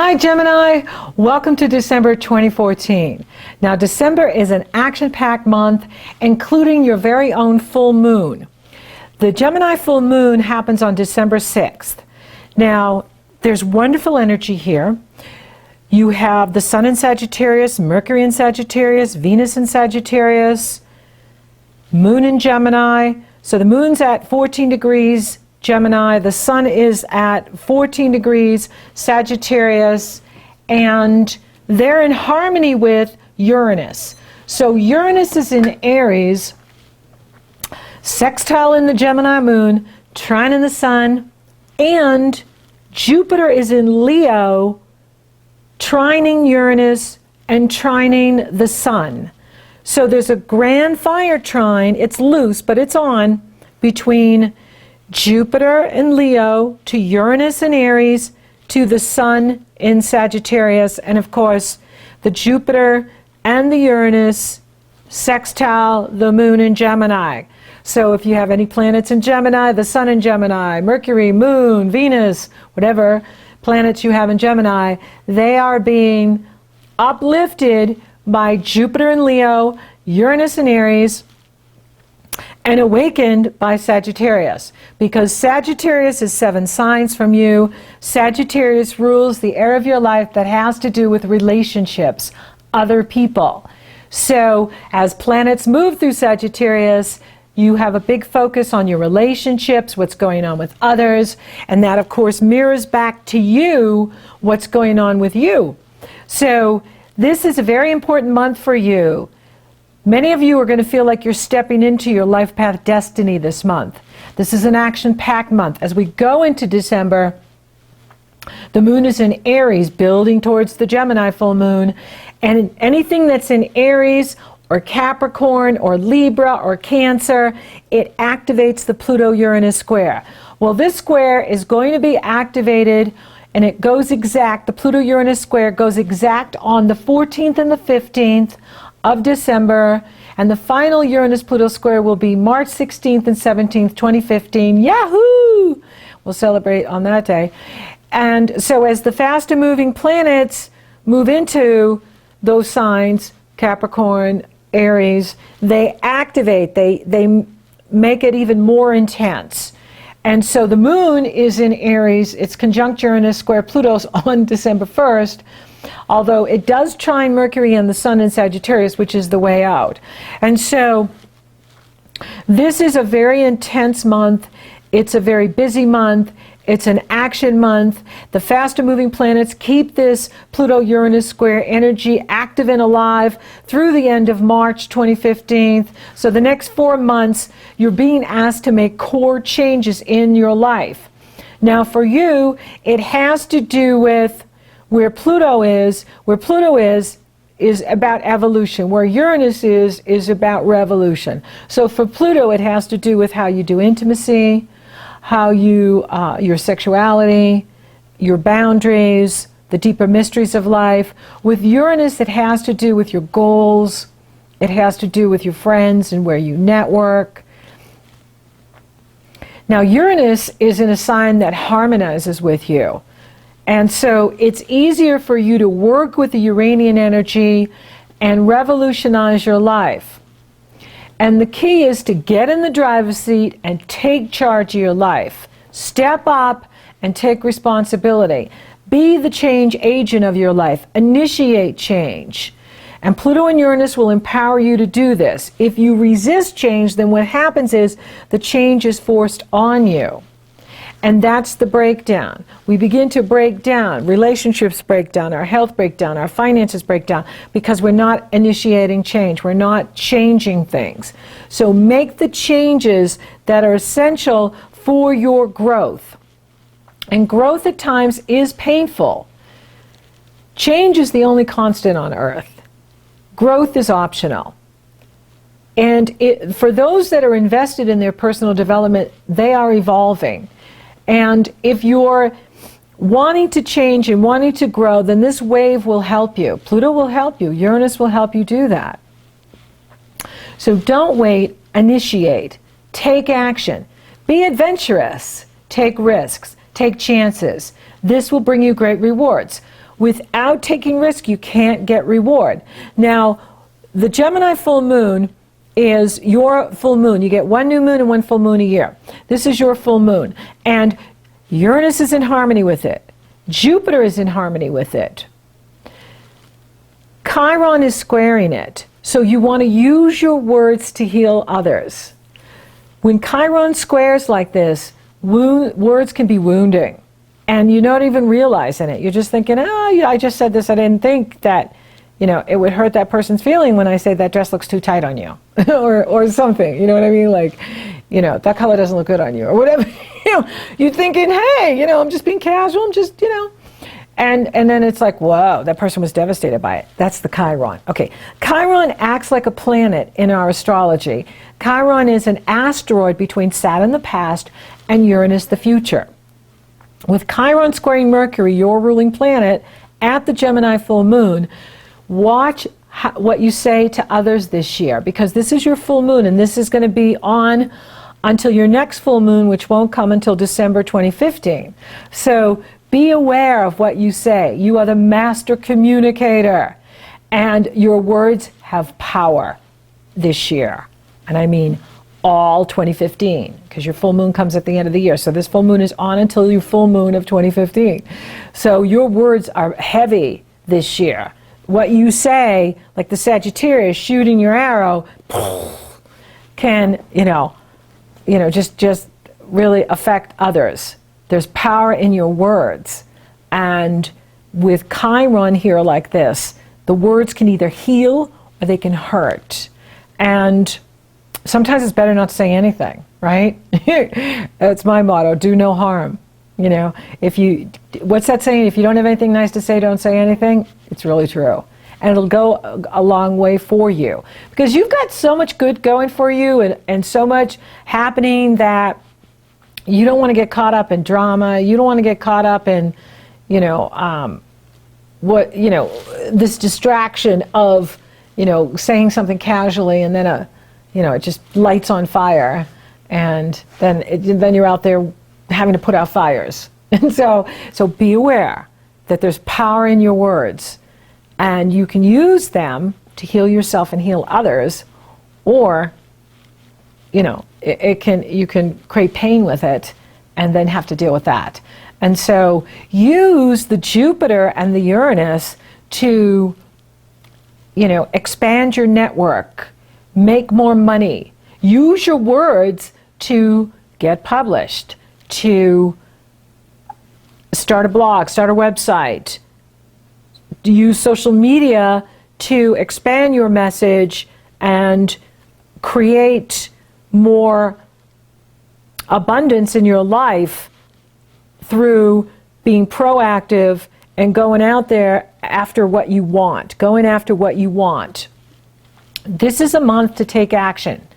Hi Gemini, welcome to December 2014. Now December is an action-packed month, including your very own full moon. The Gemini full moon happens on December 6th. Now there's wonderful energy here. You have the Sun in Sagittarius, Mercury in Sagittarius, Venus in Sagittarius, Moon in Gemini. So the Moon's at 14 degrees Gemini, the Sun is at 14 degrees Sagittarius, and they're in harmony with Uranus. So Uranus is in Aries, sextile in the Gemini moon, trine in the Sun, and Jupiter is in Leo, trining Uranus and trining the Sun. So there's a grand fire trine, it's loose, but it's on, between Jupiter in Leo to Uranus in Aries to the Sun in Sagittarius, and of course the Jupiter and the Uranus sextile the Moon in Gemini. So if you have any planets in Gemini, the Sun in Gemini, Mercury, Moon, Venus, whatever planets you have in Gemini, they are being uplifted by Jupiter in Leo, Uranus in Aries, and awakened by Sagittarius, because Sagittarius is 7 signs from you. Sagittarius rules the area of your life that has to do with relationships, other people. So as planets move through Sagittarius, you have a big focus on your relationships, what's going on with others, and that of course mirrors back to you what's going on with you. So this is a very important month for you. Many of you are going to feel like you're stepping into your life path destiny this month. This is an action-packed month. As we go into December, the moon is in Aries, building towards the Gemini full moon, and anything that's in Aries or Capricorn or Libra or Cancer, it activates the Pluto-Uranus square. Well, this square is going to be activated, and it goes exact, the Pluto-Uranus square goes exact on the 14th and the 15th of December, and the final Uranus-Pluto square will be March 16th and 17th, 2015. Yahoo! We'll celebrate on that day. And so as the faster moving planets move into those signs, Capricorn, Aries, they activate, they make it even more intense. And so the moon is in Aries, it's conjunct Uranus square Pluto's on December 1st, although it does trine Mercury and the Sun in Sagittarius, which is the way out. And so this is a very intense month. It's a very busy month. It's an action month. The faster moving planets keep this Pluto-Uranus square energy active and alive through the end of March 2015. So the next 4 months, you're being asked to make core changes in your life. Now for you, it has to do with where Pluto is about evolution. Where Uranus is about revolution. So for Pluto, it has to do with how you do intimacy, how you, your sexuality, your boundaries, the deeper mysteries of life. With Uranus, it has to do with your goals. It has to do with your friends and where you network. Now Uranus is in a sign that harmonizes with you. And so it's easier for you to work with the Uranian energy and revolutionize your life. And the key is to get in the driver's seat and take charge of your life. Step up and take responsibility. Be the change agent of your life. Initiate change. And Pluto and Uranus will empower you to do this. If you resist change, then what happens is the change is forced on you. And that's the breakdown. We begin to break down, relationships break down, our health break down, our finances break down, because we're not initiating change, we're not changing things. So make the changes that are essential for your growth. And growth at times is painful. Change is the only constant on earth. Growth is optional. And for those that are invested in their personal development, they are evolving. And if you're wanting to change and wanting to grow, then this wave will help you. Pluto will help you. Uranus will help you do that. So don't wait. Initiate. Take action. Be adventurous. Take risks. Take chances. This will bring you great rewards. Without taking risk, you can't get reward. Now, the Gemini full moon is your full moon. You get one new moon and one full moon a year. This is your full moon. And Uranus is in harmony with it. Jupiter is in harmony with it. Chiron is squaring it. So you want to use your words to heal others. When Chiron squares like this, words can be wounding. And you're not even realizing it. You're just thinking, oh, I just said this. I didn't think that, it would hurt that person's feeling when I say that dress looks too tight on you. or something. You know what I mean? Like, that color doesn't look good on you. Or whatever. You're thinking, hey, I'm just being casual. I'm just, And then it's like, whoa, that person was devastated by it. That's the Chiron. Okay, Chiron acts like a planet in our astrology. Chiron is an asteroid between Saturn the past and Uranus the future. With Chiron squaring Mercury, your ruling planet, at the Gemini full moon, watch what you say to others this year, because this is your full moon, and this is going to be on until your next full moon, which won't come until December 2015. So be aware of what you say. You are the master communicator, and your words have power this year. And I mean all 2015, because your full moon comes at the end of the year. So this full moon is on until your full moon of 2015. So your words are heavy this year. What you say, like the Sagittarius shooting your arrow, can, just really affect others. There's power in your words. And with Chiron here like this, the words can either heal or they can hurt. And sometimes it's better not to say anything, right? That's my motto, do no harm. What's that saying? If you don't have anything nice to say, don't say anything. It's really true. And it'll go a long way for you. Because you've got so much good going for you and so much happening that you don't want to get caught up in drama. You don't want to get caught up in, this distraction of, saying something casually and then it just lights on fire, and then you're out there having to put out fires. And so be aware that there's power in your words, and you can use them to heal yourself and heal others, or you can create pain with it and then have to deal with that. And so use the Jupiter and the Uranus to expand your network, make more money, use your words to get published, to start a blog, start a website, use social media to expand your message and create more abundance in your life through being proactive and going out there after what you want, going after what you want. This is a month to take action.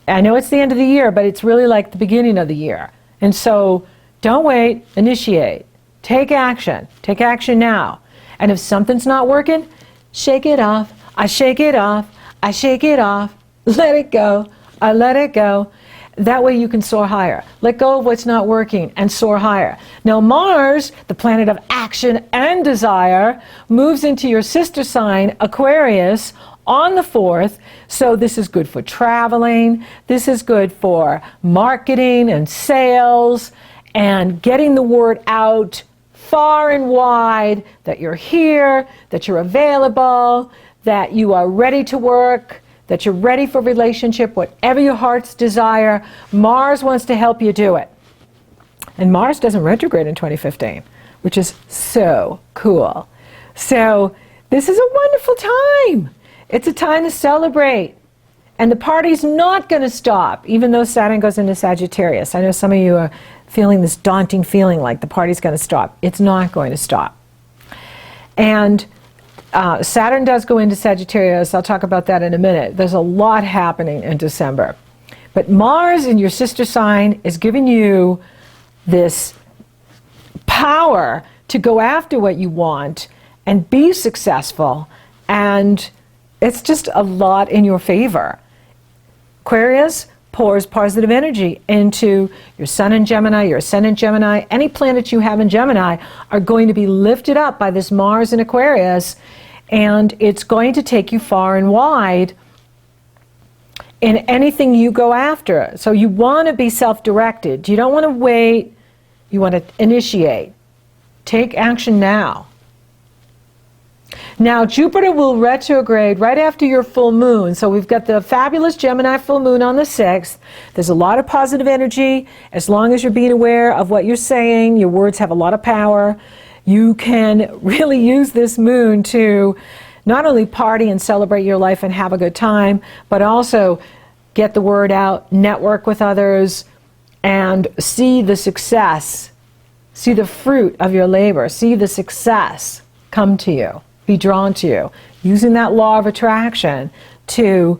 I know it's the end of the year, but it's really like the beginning of the year. And so don't wait, initiate. Take action. Take action now. And if something's not working, shake it off. I shake it off. I shake it off. Let it go. I let it go. That way you can soar higher. Let go of what's not working and soar higher. Now Mars, the planet of action and desire, moves into your sister sign, Aquarius, on the 4th. So this is good for traveling. This is good for marketing and sales and getting the word out far and wide that you're here, that you're available, that you are ready to work, that you're ready for relationship, whatever your heart's desire. Mars wants to help you do it. And Mars doesn't retrograde in 2015, which is so cool. So this is a wonderful time. It's a time to celebrate. And the party's not going to stop, even though Saturn goes into Sagittarius. I know some of you are feeling this daunting feeling like the party's going to stop. It's not going to stop. And Saturn does go into Sagittarius. I'll talk about that in a minute. There's a lot happening in December. But Mars in your sister sign is giving you this power to go after what you want and be successful. And it's just a lot in your favor. Aquarius, pours positive energy into your sun in Gemini, your ascendant Gemini. Any planets you have in Gemini are going to be lifted up by this Mars in Aquarius, and it's going to take you far and wide in anything you go after. So you want to be self-directed. You don't want to wait. You want to initiate. Take action now. Now, Jupiter will retrograde right after your full moon. So we've got the fabulous Gemini full moon on the 6th. There's a lot of positive energy. As long as you're being aware of what you're saying, your words have a lot of power. You can really use this moon to not only party and celebrate your life and have a good time, but also get the word out, network with others, and see the success, see the fruit of your labor, see the success come to you, be drawn to you, using that law of attraction to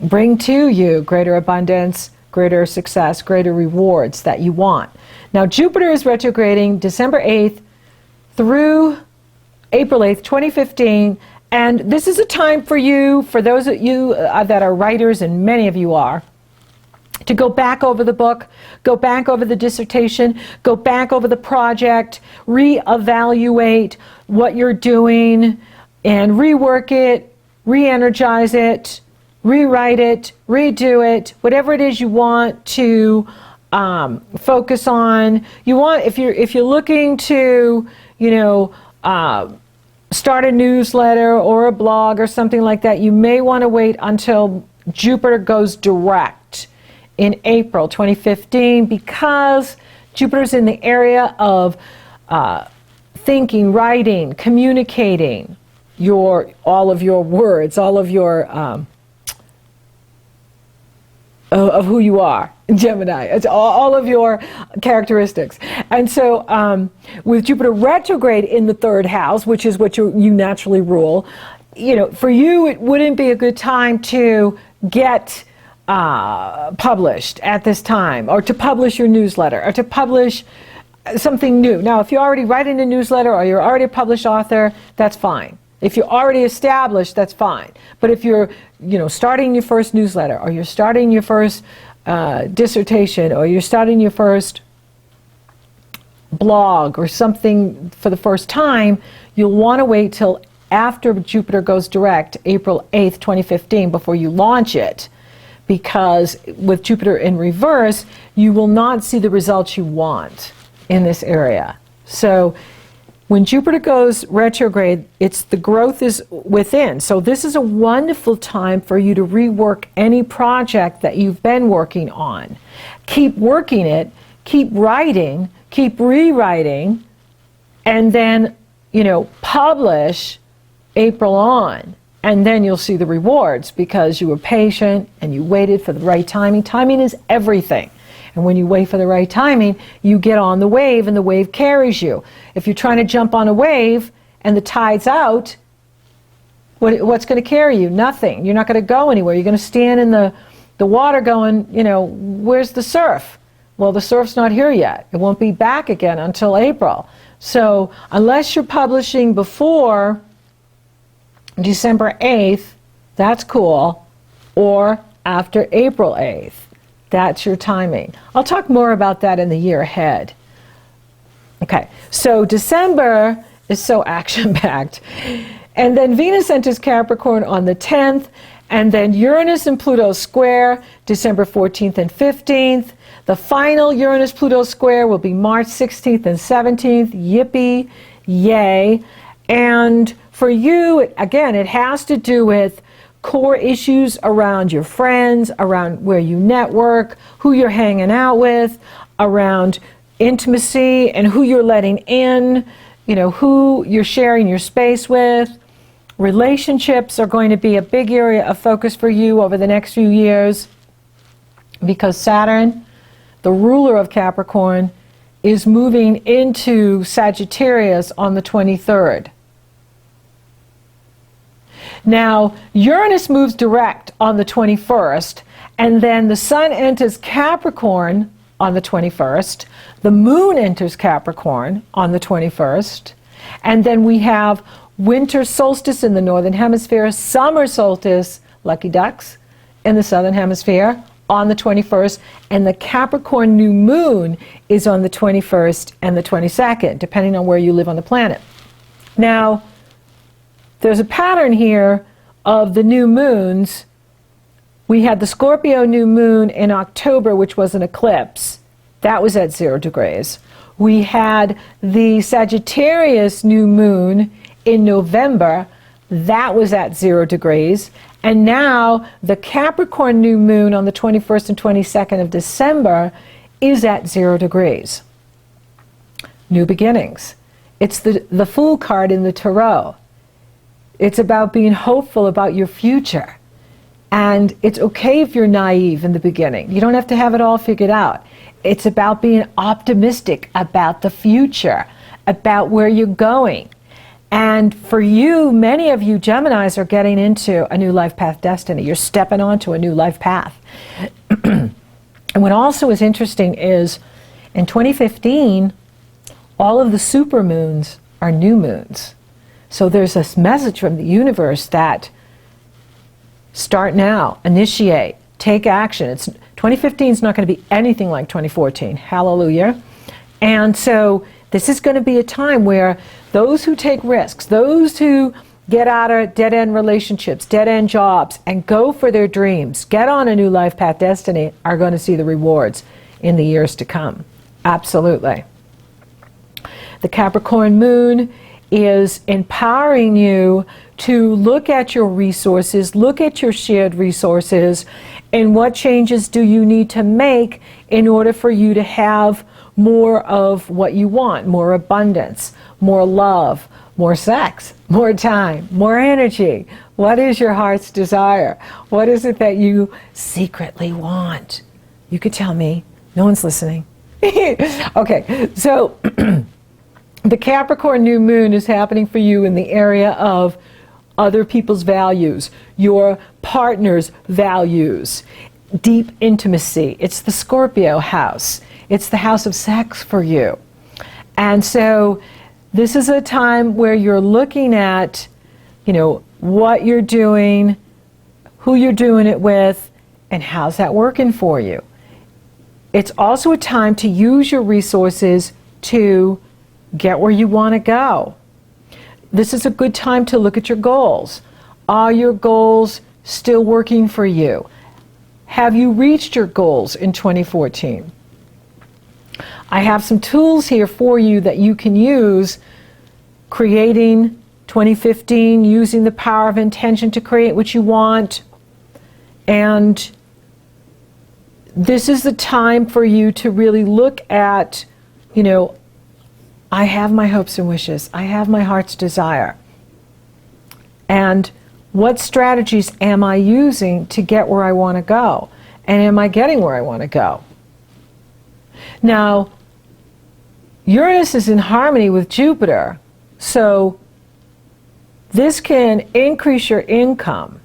bring to you greater abundance, greater success, greater rewards that you want. Now, Jupiter is retrograding December 8th through April 8th, 2015, and this is a time for you, for those of you that are writers, and many of you are, to go back over the book, go back over the dissertation, go back over the project, reevaluate what you're doing, and rework it, re-energize it, rewrite it, redo it, whatever it is you want to focus on. You want, if you're looking to, start a newsletter or a blog or something like that, you may want to wait until Jupiter goes direct in April 2015, because Jupiter's in the area of thinking, writing, communicating all of your words, all of your of who you are, Gemini. It's all of your characteristics. And so with Jupiter retrograde in the 3rd house, which is what you naturally rule, for you it wouldn't be a good time to get published at this time, or to publish your newsletter, or to publish something new. Now, if you're already writing a newsletter, or you're already a published author, that's fine. If you're already established, that's fine. But if you're, starting your first newsletter, or you're starting your first dissertation, or you're starting your first blog or something for the first time, you'll want to wait till after Jupiter goes direct, April 8th, 2015, before you launch it. Because with Jupiter in reverse, you will not see the results you want in this area. So when Jupiter goes retrograde, the growth is within. So this is a wonderful time for you to rework any project that you've been working on. Keep working it, keep writing, keep rewriting, and then, publish April on. And then you'll see the rewards, because you were patient and you waited for the right timing. Timing is everything. And when you wait for the right timing, you get on the wave, and the wave carries you. If you're trying to jump on a wave and the tide's out, what's going to carry you? Nothing. You're not going to go anywhere. You're going to stand in the water going, where's the surf? Well, the surf's not here yet. It won't be back again until April. So unless you're publishing before December 8th, that's cool, or after April 8th. That's your timing. I'll talk more about that in the year ahead. Okay, so December is so action-packed. And then Venus enters Capricorn on the 10th, and then Uranus and Pluto square December 14th and 15th. The final Uranus-Pluto square will be March 16th and 17th. Yippee, yay. And for you, again, it has to do with core issues around your friends, around where you network, who you're hanging out with, around intimacy and who you're letting in, who you're sharing your space with. Relationships are going to be a big area of focus for you over the next few years, because Saturn, the ruler of Capricorn, is moving into Sagittarius on the 23rd. Now, Uranus moves direct on the 21st, and then the Sun enters Capricorn on the 21st. The Moon enters Capricorn on the 21st. And then we have winter solstice in the Northern Hemisphere, summer solstice, lucky ducks, in the Southern Hemisphere on the 21st, and the Capricorn new moon is on the 21st and the 22nd, depending on where you live on the planet. Now, there's a pattern here of the new moons. We had the Scorpio new moon in October, which was an eclipse. That was at 0 degrees. We had the Sagittarius new moon in November. That was at 0 degrees. And now the Capricorn new moon on the 21st and 22nd of December is at 0 degrees. New beginnings. It's the Fool card in the Tarot. It's about being hopeful about your future. And it's okay if you're naive in the beginning. You don't have to have it all figured out. It's about being optimistic about the future, about where you're going. And for you, many of you Geminis are getting into a new life path destiny. You're stepping onto a new life path. And what also is interesting is in 2015, all of the supermoons are new moons. So there's this message from the universe that start now, initiate, take action. 2015 is not going to be anything like 2014. Hallelujah. And so this is going to be a time where those who take risks, those who get out of dead-end relationships, dead-end jobs, and go for their dreams, get on a new life path destiny, are going to see the rewards in the years to come. Absolutely. The Capricorn moon is empowering you to look at your resources, look at your shared resources, and what changes do you need to make in order for you to have more of what you want, more abundance, more love, more sex, more time, more energy. What is your heart's desire? What is it that you secretly want? You could tell me. No one's listening. Okay, so the Capricorn new moon is happening for you in the area of other people's values, your partner's values, deep intimacy. It's the Scorpio house. It's the house of sex for you. And so this is a time where you're looking at, what you're doing, who you're doing it with, and how's that working for you. It's also a time to use your resources to get where you want to go. This is a good time to look at your goals. Are your goals still working for you? Have you reached your goals in 2014? I have some tools here for you that you can use, creating 2015, using the power of intention to create what you want. And this is the time for you to really look at, I have my hopes and wishes. I have my heart's desire. And what strategies am I using to get where I want to go? And am I getting where I want to go? Now, Uranus is in harmony with Jupiter, so this can increase your income.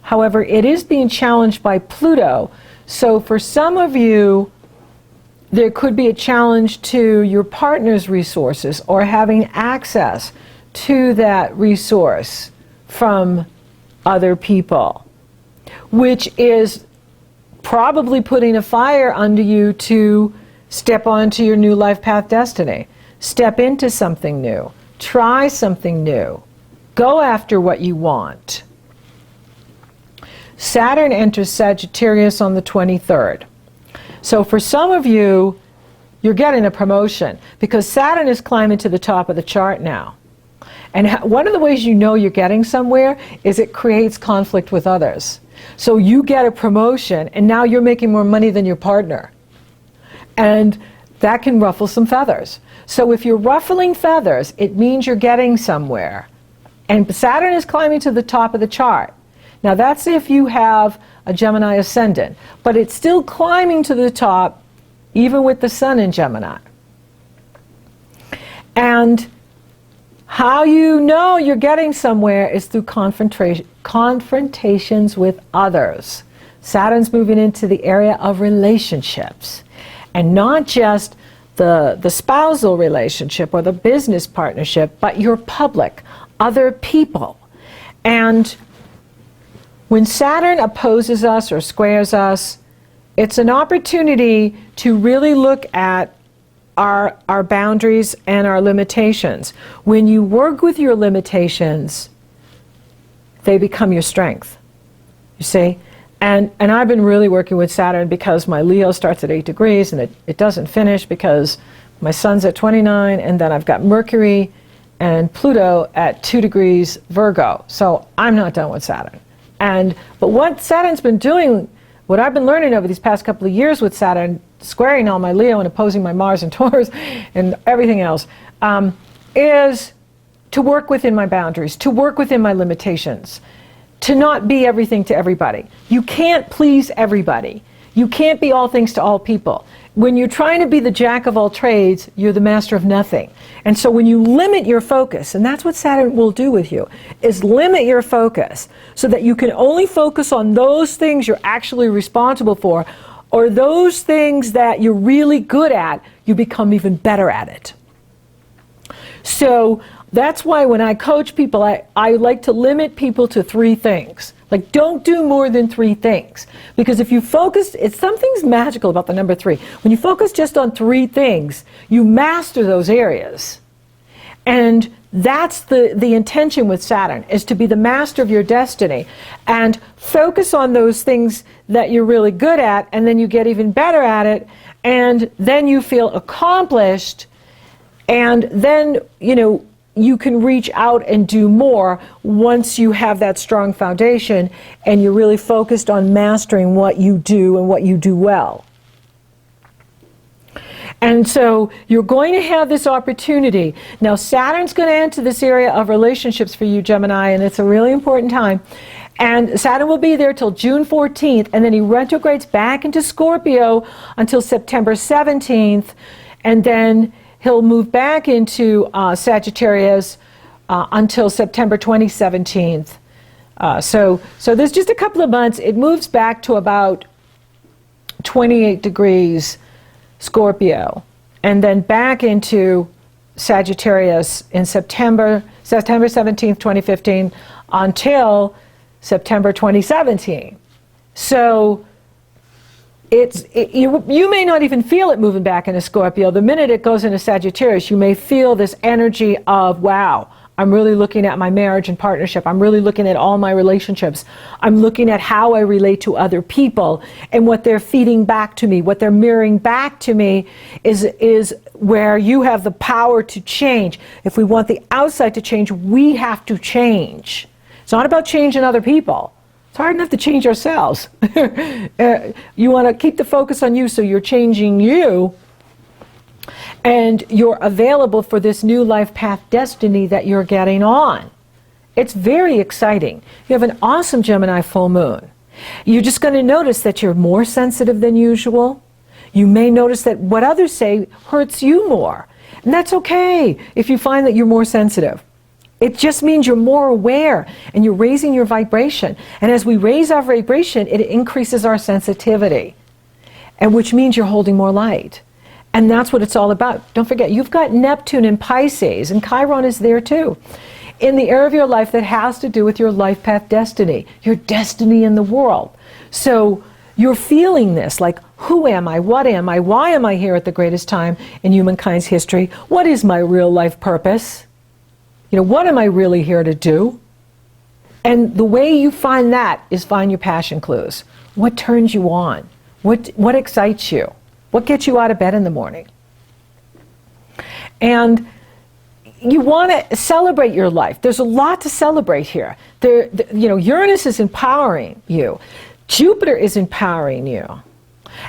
However, it is being challenged by Pluto, so for some of you, there could be a challenge to your partner's resources or having access to that resource from other people, which is probably putting a fire under you to step onto your new life path destiny. Step into something new. Try something new. Go after what you want. Saturn enters Sagittarius on the 23rd. So for some of you, you're getting a promotion because Saturn is climbing to the top of the chart now. And one of the ways you know you're getting somewhere is it creates conflict with others. So you get a promotion and now you're making more money than your partner. And that can ruffle some feathers. So if you're ruffling feathers, it means you're getting somewhere. And Saturn is climbing to the top of the chart. Now that's if you have a Gemini ascendant, but it's still climbing to the top even with the Sun in Gemini. And how you know you're getting somewhere is through confrontations with others. Saturn's moving into the area of relationships, and not just the spousal relationship or the business partnership, but your public, other people. And when Saturn opposes us or squares us, It's an opportunity to really look at our boundaries and our limitations. When you work with your limitations, they become your strength, you see? And I've been really working with Saturn because my Leo starts at 8 degrees and it doesn't finish because my Sun's at 29, and then I've got Mercury and Pluto at 2 degrees Virgo. So I'm not done with Saturn. But what Saturn's been doing, what I've been learning over these past couple of years with Saturn squaring all my Leo and opposing my Mars and Taurus and everything else, is to work within my boundaries, to work within my limitations, to not be everything to everybody. You can't please everybody. You can't be all things to all people. When you're trying to be the jack of all trades, you're the master of nothing. And so when you limit your focus, and that's what Saturn will do with you, is limit your focus so that you can only focus on those things you're actually responsible for, or those things that you're really good at, you become even better at it. So that's why when I coach people, I like to limit people to 3 things. Like, don't do more than 3 things. Because if you focus, something's magical about the number 3. When you focus just on 3 things, you master those areas. And that's the intention with Saturn, is to be the master of your destiny. And focus on those things that you're really good at, and then you get even better at it, and then you feel accomplished, and then, you can reach out and do more once you have that strong foundation and you're really focused on mastering what you do and what you do well. And so you're going to have this opportunity. Now Saturn's going to enter this area of relationships for you, Gemini, and it's a really important time. And Saturn will be there till June 14th, and then he retrogrades back into Scorpio until September 17th, and then he'll move back into Sagittarius until September 2017. So there's just a couple of months. It moves back to about 28 degrees Scorpio, and then back into Sagittarius in September 17th, 2015, until September 2017. So you may not even feel it moving back into Scorpio. The minute it goes into Sagittarius, you may feel this energy of, wow, I'm really looking at my marriage and partnership. I'm really looking at all my relationships. I'm looking at how I relate to other people and what they're feeding back to me, what they're mirroring back to me is where you have the power to change. If we want the outside to change, we have to change. It's not about changing other people. It's hard enough to change ourselves. You want to keep the focus on you, so you're changing you, and you're available for this new life path destiny that you're getting on. It's very exciting. You have an awesome Gemini full moon. You're just going to notice that you're more sensitive than usual. You may notice that what others say hurts you more. And that's okay if you find that you're more sensitive. It just means you're more aware and you're raising your vibration. And as we raise our vibration, it increases our sensitivity, and which means you're holding more light. And that's what it's all about. Don't forget, you've got Neptune in Pisces, and Chiron is there too, in the area of your life that has to do with your life path destiny, your destiny in the world. So you're feeling this, like, who am I? What am I? Why am I here at the greatest time in humankind's history? What is my real life purpose? What am I really here to do? And the way you find that is find your passion clues. What turns you on? What excites you? What gets you out of bed in the morning? And you want to celebrate your life. There's a lot to celebrate here. Uranus is empowering you. Jupiter is empowering you.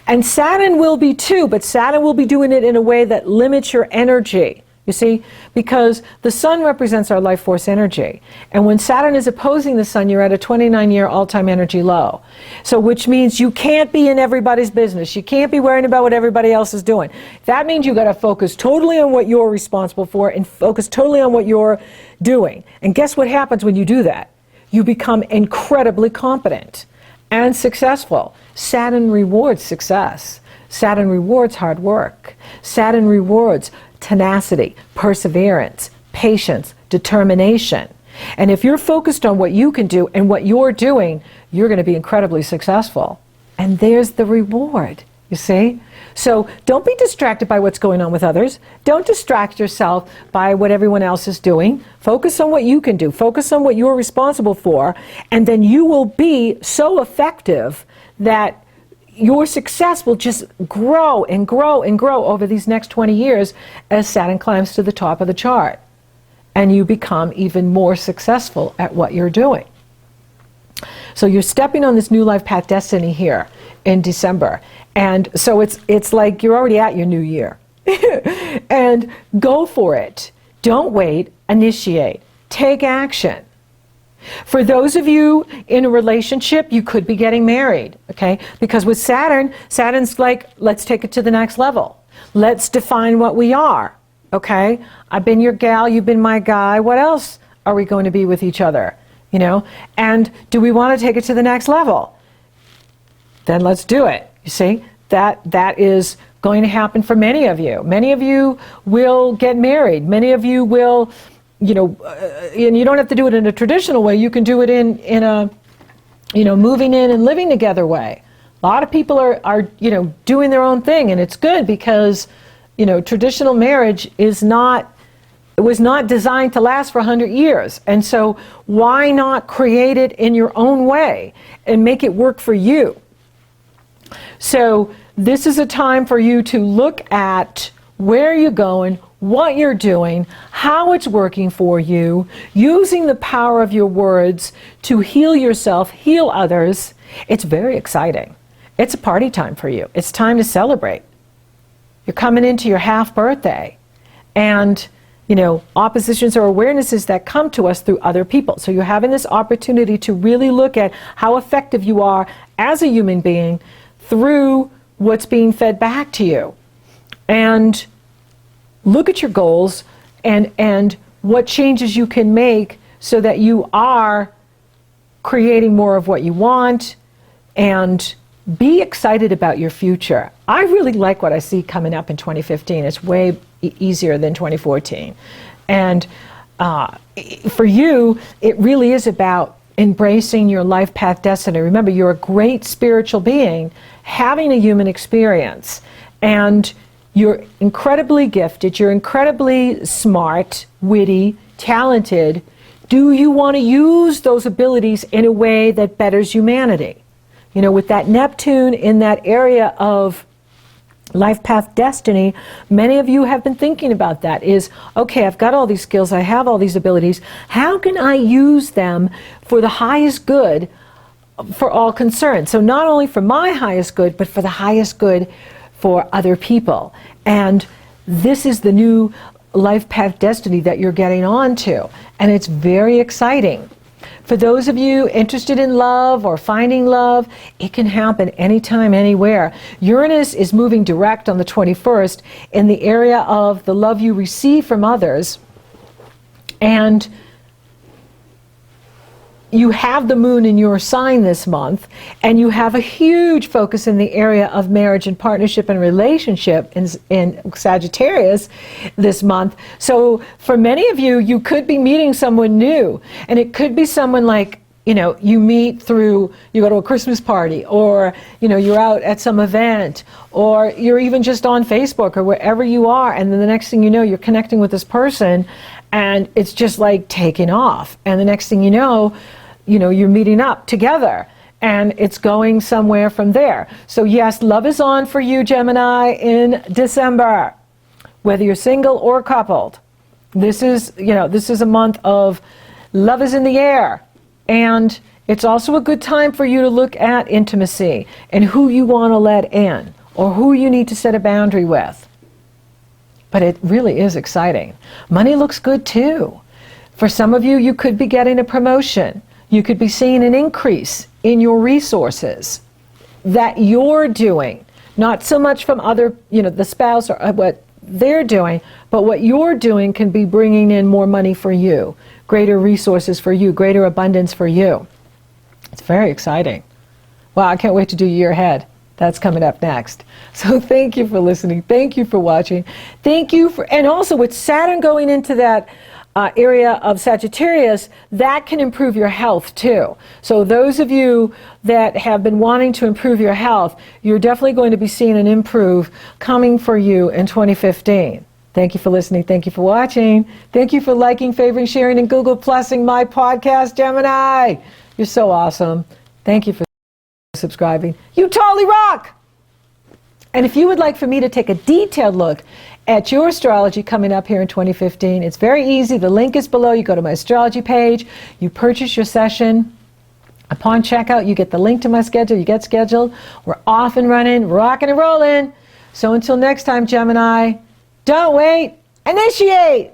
And Saturn will be too, but Saturn will be doing it in a way that limits your energy. You see, because the sun represents our life force energy. And when Saturn is opposing the sun, you're at a 29-year all-time energy low. So which means you can't be in everybody's business. You can't be worrying about what everybody else is doing. That means you got to focus totally on what you're responsible for and focus totally on what you're doing. And guess what happens when you do that? You become incredibly competent and successful. Saturn rewards success. Saturn rewards hard work. Saturn rewards tenacity, perseverance, patience, determination. And if you're focused on what you can do and what you're doing, you're going to be incredibly successful. and there's the reward, you see? So don't be distracted by what's going on with others. Don't distract yourself by what everyone else is doing. Focus on what you can do. Focus on what you're responsible for, and then you will be so effective that your success will just grow and grow and grow over these next 20 years as Saturn climbs to the top of the chart, and you become even more successful at what you're doing. So you're stepping on this new life path destiny here in December. And so it's like you're already at your new year. And go for it. Don't wait. Initiate. Take action. For those of you in a relationship, you could be getting married, okay? Because with Saturn, Saturn's like, let's take it to the next level. Let's define what we are, okay? I've been your gal, you've been my guy. What else are we going to be with each other? You know, and do we want to take it to the next level? Then let's do it. You see, that is going to happen for many of you. Many of you will get married. Many of you will, you know, and you don't have to do it in a traditional way. You can do it in a, you know, moving in and living together way. A lot of people are, you know, doing their own thing, and it's good because, you know, traditional marriage is not, it was not designed to last for 100 years. And so why not create it in your own way and make it work for you? So this is a time for you to look at where you're going, what you're doing, how it's working for you, using the power of your words to heal yourself, heal others. It's very exciting. It's a party time for you. It's time to celebrate. You're coming into your half birthday, and you know, oppositions or awarenesses that come to us through other people. So you're having this opportunity to really look at how effective you are as a human being through what's being fed back to you. And look at your goals and what changes you can make so that you are creating more of what you want, and be excited about your future. I really like what I see coming up in 2015. It's way easier than 2014. And for you, it really is about embracing your life path destiny. Remember, you're a great spiritual being having a human experience, and you're incredibly gifted, you're incredibly smart, witty, talented. Do you want to use those abilities in a way that betters humanity? You know, with that Neptune in that area of life path destiny, many of you have been thinking about that. Is, okay, I've got all these skills, I have all these abilities. How can I use them for the highest good for all concerned? So not only for my highest good, but for the highest good for other people. And this is the new life path destiny that you're getting onto. And it's very exciting. For those of you interested in love or finding love, it can happen anytime, anywhere. Uranus is moving direct on the 21st in the area of the love you receive from others. And you have the moon in your sign this month, and you have a huge focus in the area of marriage and partnership and relationship in Sagittarius this month. So for many of you, you could be meeting someone new, and it could be someone like, you know, you meet through, you go to a Christmas party, or, you know, you're out at some event, or you're even just on Facebook or wherever you are, and then the next thing you know, you're connecting with this person, and it's just like taking off. And the next thing you know, you're meeting up together, and it's going somewhere from there. So yes, love is on for you, Gemini, in December, whether you're single or coupled. This is a month of love is in the air. And it's also a good time for you to look at intimacy and who you want to let in, or who you need to set a boundary with. But it really is exciting. Money looks good too. For some of you, you could be getting a promotion. You could be seeing an increase in your resources that you're doing. Not so much from other, the spouse or what they're doing, but what you're doing can be bringing in more money for you, greater resources for you, greater abundance for you. It's very exciting. Wow, I can't wait to do year ahead. That's coming up next. So thank you for listening. Thank you for watching. Thank you for, and also with Saturn going into that area of Sagittarius, that can improve your health too. So those of you that have been wanting to improve your health, you're definitely going to be seeing an improve coming for you in 2015. Thank you for listening. Thank you for watching. Thank you for liking, favoring, sharing, and Google Plusing my podcast, Gemini. You're so awesome. Thank you for subscribing. You totally rock! And if you would like for me to take a detailed look at your astrology coming up here in 2015, it's very easy. The link is below. You go to my astrology page, you purchase your session. Upon checkout, you get the link to my schedule, you get scheduled. We're off and running, rocking and rolling. So until next time, Gemini, don't wait, initiate!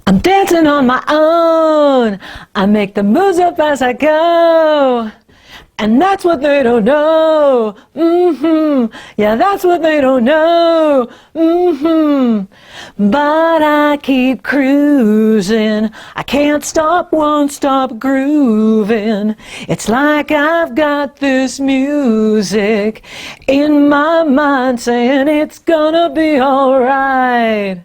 I'm dancing on my own. I make the moves up as I go. And that's what they don't know. Yeah, that's what they don't know. But I keep cruising. I can't stop, won't stop grooving. It's like I've got this music in my mind saying it's gonna be alright.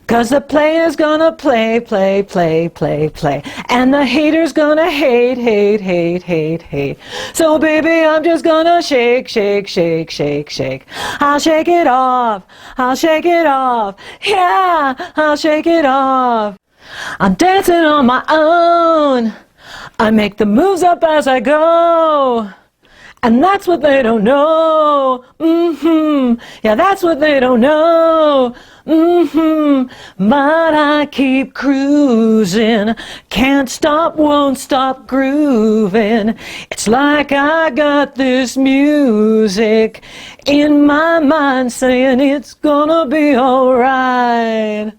'Cause the player's gonna play, play, play, play, play. And the hater's gonna hate, hate, hate, hate, hate. So baby, I'm just gonna shake, shake, shake, shake, shake. I'll shake it off, I'll shake it off. Yeah, I'll shake it off. I'm dancing on my own. I make the moves up as I go. And that's what they don't know. Yeah, that's what they don't know. But I keep cruising. Can't stop, won't stop grooving. It's like I got this music in my mind saying it's gonna be alright.